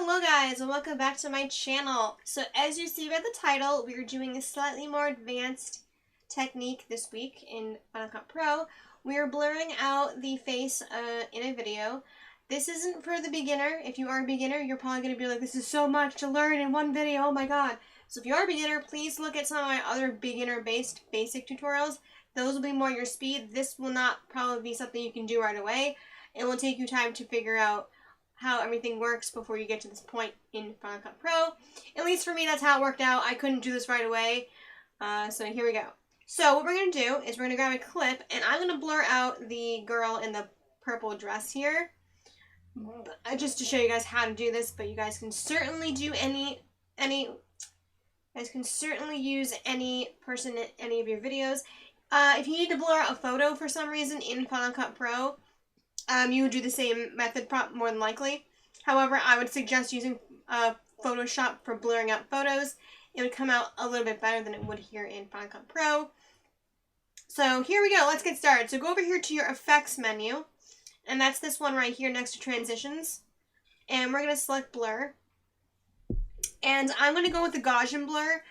Hello guys and welcome back to my channel. So as you see by the title, we are doing a slightly more advanced technique this week in Final Cut Pro. We are blurring out the face in a video. This isn't for the beginner. If you are a beginner, you're probably going to be like, this is so much to learn in one video, oh my god. So if you are a beginner, please look at some of my other beginner-based basic tutorials. Those will be more your speed. This will not probably be something you can do right away. It will take you time to figure out how everything works before you get to this point in Final Cut Pro. At least for me, that's how it worked out. I couldn't do this right away. So here we go. So what we're going to do is we're going to grab a clip, and I'm going to blur out the girl in the purple dress here. Just to show you guys how to do this, but you guys can certainly do you guys can certainly use any person in any of your videos. If you need to blur out a photo for some reason in Final Cut Pro, you would do the same method more than likely. However, I would suggest using Photoshop for blurring out photos. It would come out a little bit better than it would here in Final Cut Pro. So here we go. Let's get started. So go over here to your effects menu, and that's this one right here next to transitions. And we're going to select blur. And I'm going to go with the Gaussian blur.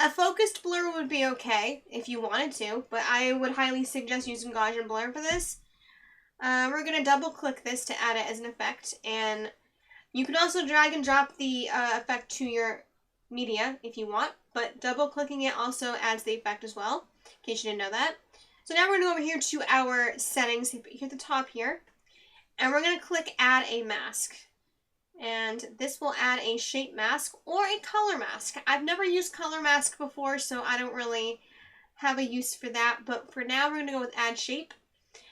A focused blur would be okay if you wanted to, but I would highly suggest using Gaussian blur for this. We're going to double click this to add it as an effect, and you can also drag and drop the effect to your media if you want, but double clicking it also adds the effect as well, in case you didn't know that. So now we're going to go over here to our settings here at the top here, and we're going to click add a mask. And this will add a shape mask or a color mask. I've never used color mask before, so I don't really have a use for that, but for now we're going to go with add shape.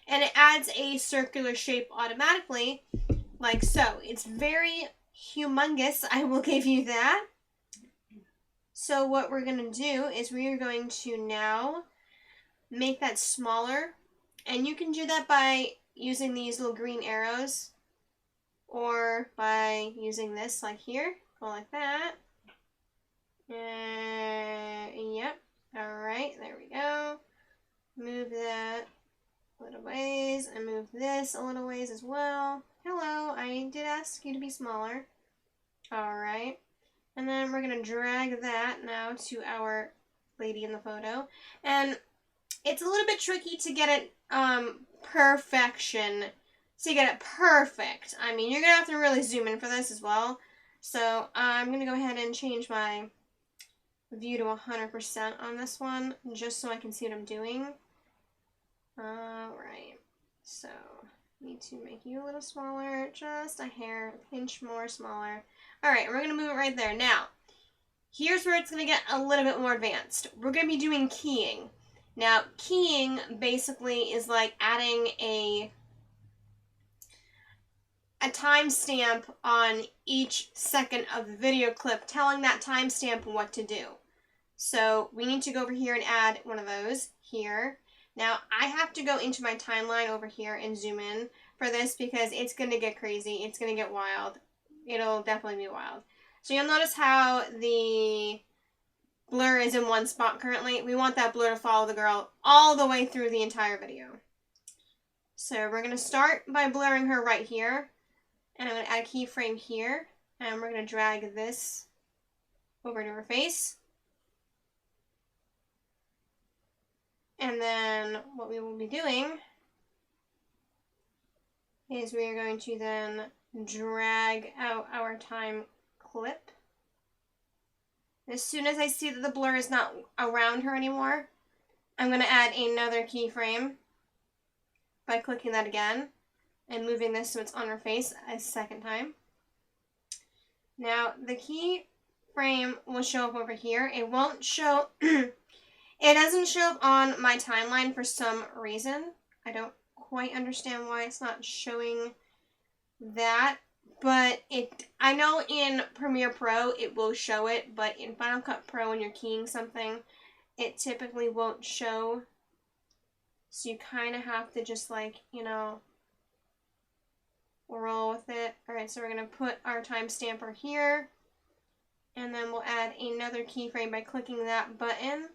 And it adds a circular shape automatically, like so. It's very humongous, I will give you that. So what we're going to do is we are going to now make that smaller. And you can do that by using these little green arrows, or by using this like here. Go like that. Yep. Alright, there we go. Move that a little ways, and move this a little ways as well. Hello, I did ask you to be smaller. Alright, and then we're going to drag that now to our lady in the photo, and it's a little bit tricky to get it perfection, so you get it perfect. I mean, you're going to have to really zoom in for this as well, so I'm going to go ahead and change my view to 100% on this one, just so I can see what I'm doing. Alright, so need to make you a little smaller, just a hair, a pinch more smaller. Alright, we're going to move it right there. Now, here's where it's going to get a little bit more advanced. We're going to be doing keying. Now, keying basically is like adding a timestamp on each second of the video clip, telling that timestamp what to do. So we need to go over here and add one of those here. Now, I have to go into my timeline over here and zoom in for this because it's going to get crazy. It's going to get wild. It'll definitely be wild. So you'll notice how the blur is in one spot currently. We want that blur to follow the girl all the way through the entire video. So we're going to start by blurring her right here. And I'm going to add a keyframe here. And we're going to drag this over to her face. And then what we will be doing is we are going to then drag out our time clip. As soon as I see that the blur is not around her anymore, I'm going to add another keyframe by clicking that again and moving this so it's on her face a second time. Now the keyframe will show up over here. It won't show... It doesn't show up on my timeline for some reason. I don't quite understand why it's not showing that, but I know in Premiere Pro it will show it, but in Final Cut Pro when you're keying something, it typically won't show. So you kind of have to just roll with it. Alright, so we're going to put our timestamper here, and then we'll add another keyframe by clicking that button.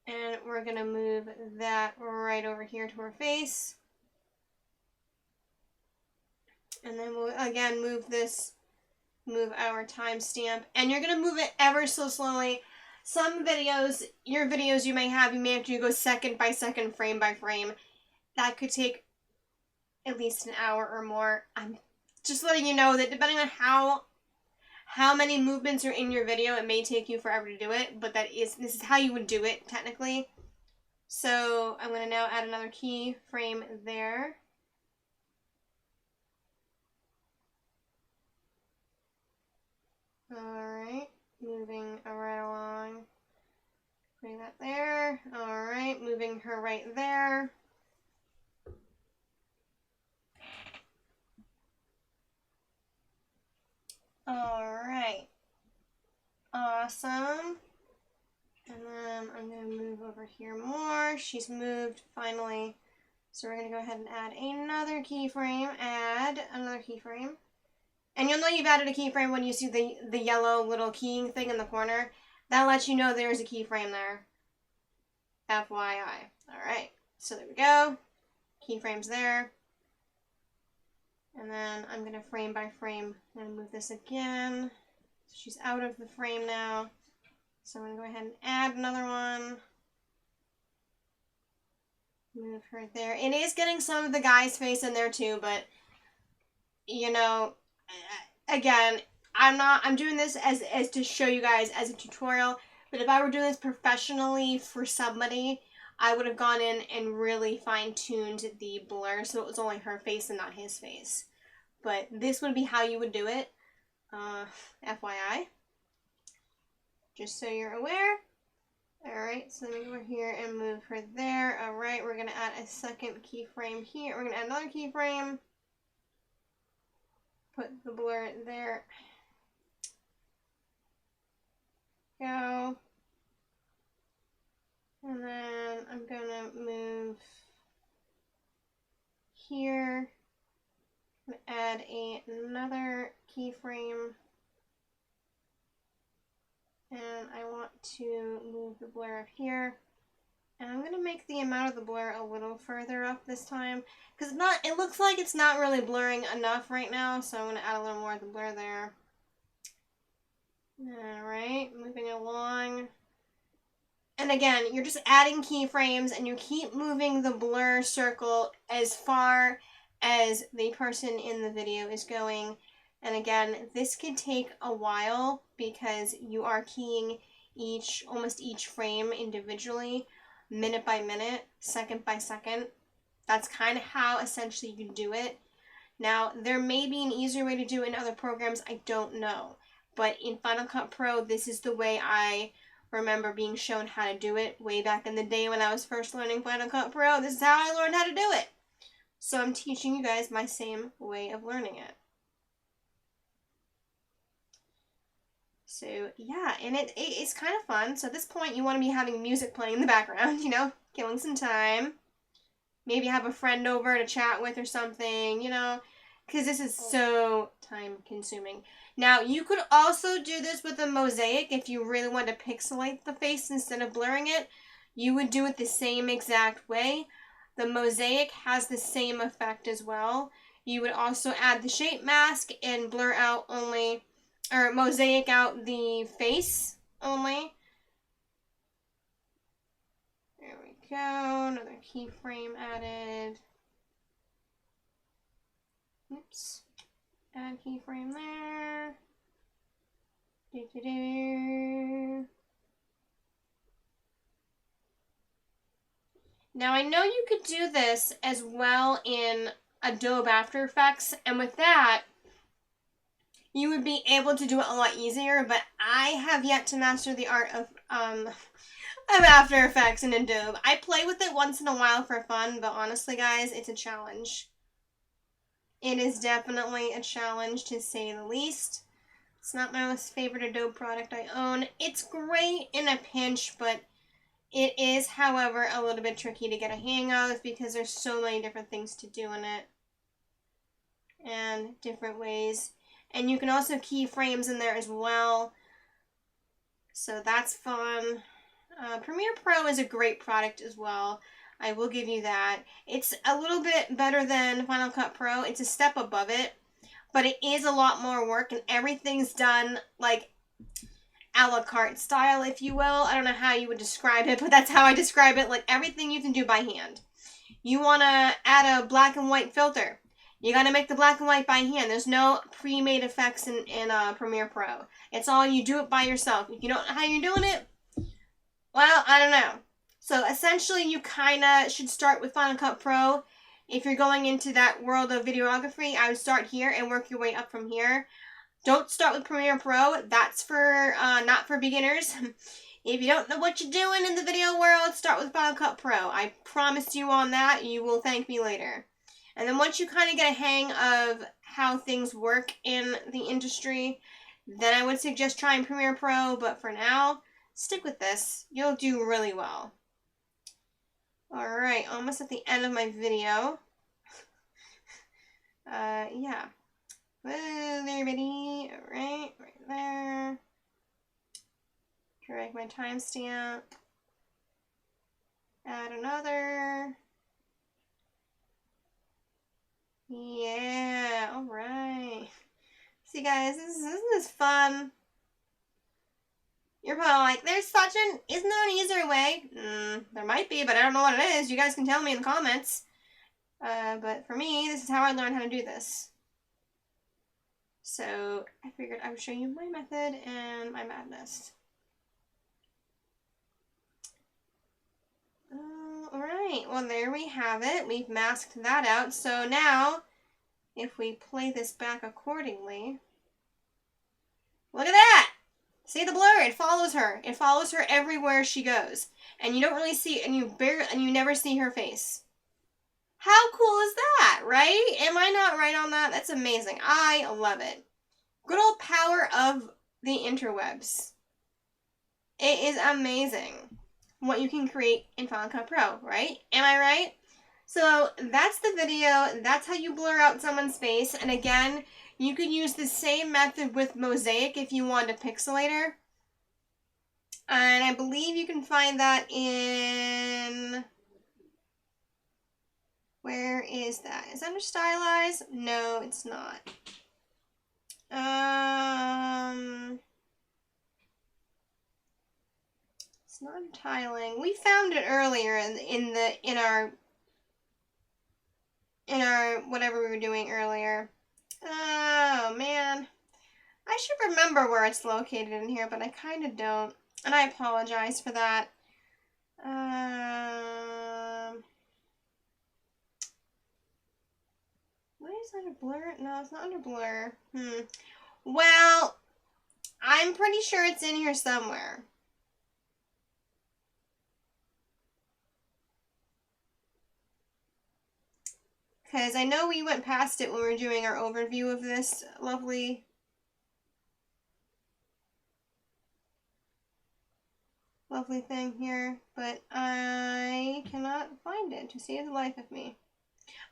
And we're going to move that right over here to her face. And then we'll again move this move our timestamp, and you're gonna move it ever so slowly. Some videos, your videos you may have to go second by second, frame by frame. That could take at least an hour or more. I'm just letting you know that depending on how many movements are in your video, it may take you forever to do it, but this is how you would do it technically. So I'm gonna now add another keyframe there. Alright, moving right along. Putting that there. Alright, moving her right there. Alright. Awesome. And then I'm going to move over here more. She's moved finally. So we're going to go ahead and add another keyframe. Add another keyframe. And you'll know you've added a keyframe when you see the yellow little keying thing in the corner. That lets you know there's a keyframe there. FYI. Alright, so there we go. Keyframes there. And then I'm going to frame by frame. I'm going to move this again. She's out of the frame now. So I'm going to go ahead and add another one. Move her there. It is getting some of the guy's face in there too, but, you know, again, I'm doing this as to show you guys as a tutorial, but if I were doing this professionally for somebody, I would have gone in and really fine-tuned the blur so it was only her face and not his face. But this would be how you would do it, FYI. Just so you're aware. Alright, so let me go over here and move her there. Alright, we're going to add a second keyframe here. We're going to add another keyframe. Put the blur there. Go. And then I'm going to move here. I'm going to add another keyframe. And I want to move the blur up here. And I'm going to make the amount of the blur a little further up this time. Because it looks like it's not really blurring enough right now. So I'm going to add a little more of the blur there. Alright, moving along. And again, you're just adding keyframes and you keep moving the blur circle as far as the person in the video is going. And again, this could take a while because you are keying almost each frame individually, minute by minute, second by second. That's kind of how essentially you do it. Now, there may be an easier way to do it in other programs, I don't know. But in Final Cut Pro, this is the way I remember being shown how to do it way back in the day when I was first learning Final Cut Pro. This is how I learned how to do it. So I'm teaching you guys my same way of learning it. So yeah, and it's kind of fun. So at this point, you want to be having music playing in the background, you know, killing some time. Maybe have a friend over to chat with or something, you know, because this is so time consuming. Now, you could also do this with a mosaic if you really want to pixelate the face instead of blurring it. You would do it the same exact way. The mosaic has the same effect as well. You would also add the shape mask and blur out only, or mosaic out the face only. There we go, another keyframe added. Oops. Add keyframe there. Now I know you could do this as well in Adobe After Effects, and with that, you would be able to do it a lot easier, but I have yet to master the art of After Effects in Adobe. I play with it once in a while for fun, but honestly, guys, it's a challenge. It is definitely a challenge, to say the least. It's not my most favorite Adobe product I own. It's great in a pinch, but it is, however, a little bit tricky to get a hang of because there's so many different things to do in it and different ways. And you can also key frames in there as well, so that's fun. Premiere Pro is a great product as well. I will give you that. It's a little bit better than Final Cut Pro. It's a step above it, but it is a lot more work, and everything's done like a la carte style, if you will. I don't know how you would describe it, but that's how I describe it. Like, everything you can do by hand. You want to add a black and white filter. You got to make the black and white by hand. There's no pre-made effects in Premiere Pro. It's all you do it by yourself. If you don't know how you're doing it, well, I don't know. So essentially, you kind of should start with Final Cut Pro. If you're going into that world of videography, I would start here and work your way up from here. Don't start with Premiere Pro. That's for not for beginners. If you don't know what you're doing in the video world, start with Final Cut Pro. I promise you on that. You will thank me later. And then once you kind of get a hang of how things work in the industry, then I would suggest trying Premiere Pro. But for now, stick with this. You'll do really well. Alright, almost at the end of my video. Yeah. Whoa there, buddy. Alright, right there. Drag my timestamp. Add another. Yeah, alright. See guys, isn't this fun? You're probably like, isn't there an easier way? There might be, but I don't know what it is. You guys can tell me in the comments. But for me, this is how I learned how to do this. So I figured I would show you my method and my madness. Alright, well there we have it. We've masked that out. So now, if we play this back accordingly, look at that! See the blur? It follows her. It follows her everywhere she goes. And you don't really see, and you never see her face. How cool is that, right? Am I not right on that? That's amazing. I love it. Good old power of the interwebs. It is amazing what you can create in Final Cut Pro, right? Am I right? So that's the video. That's how you blur out someone's face. And again, you could use the same method with Mosaic if you want a pixelator. And I believe you can find that in... Where is that? Is that under Stylize? No, it's not. It's not in tiling. We found it earlier in our whatever we were doing earlier. Oh man, I should remember where it's located in here, but I kind of don't, and I apologize for that. What is under blur? No, it's not under blur. Well, I'm pretty sure it's in here somewhere. Because I know we went past it when we were doing our overview of this lovely thing here, but I cannot find it to save the life of me.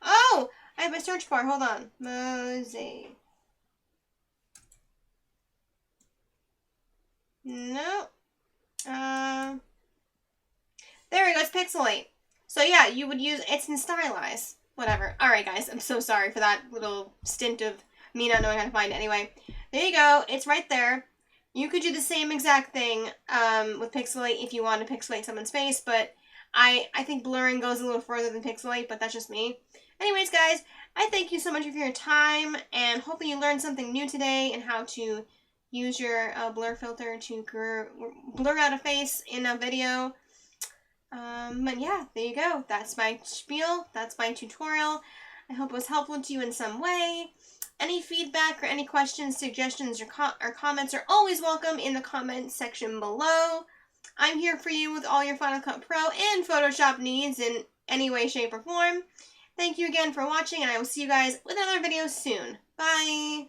Oh! I have my search bar. Hold on. Mosaic. No. There we go. It's pixelate. So yeah, you would use, it's in Stylize. Whatever. Alright guys, I'm so sorry for that little stint of me not knowing how to find it. Anyway, there you go. It's right there. You could do the same exact thing with pixelate if you want to pixelate someone's face, but I think blurring goes a little further than pixelate, but that's just me. Anyways, guys, I thank you so much for your time, and hopefully you learned something new today and how to use your blur filter to blur out a face in a video. But yeah, there you go. That's my spiel. That's my tutorial. I hope it was helpful to you in some way. Any feedback or any questions, suggestions, or comments are always welcome in the comment section below. I'm here for you with all your Final Cut Pro and Photoshop needs in any way, shape, or form. Thank you again for watching, and I will see you guys with another video soon. Bye!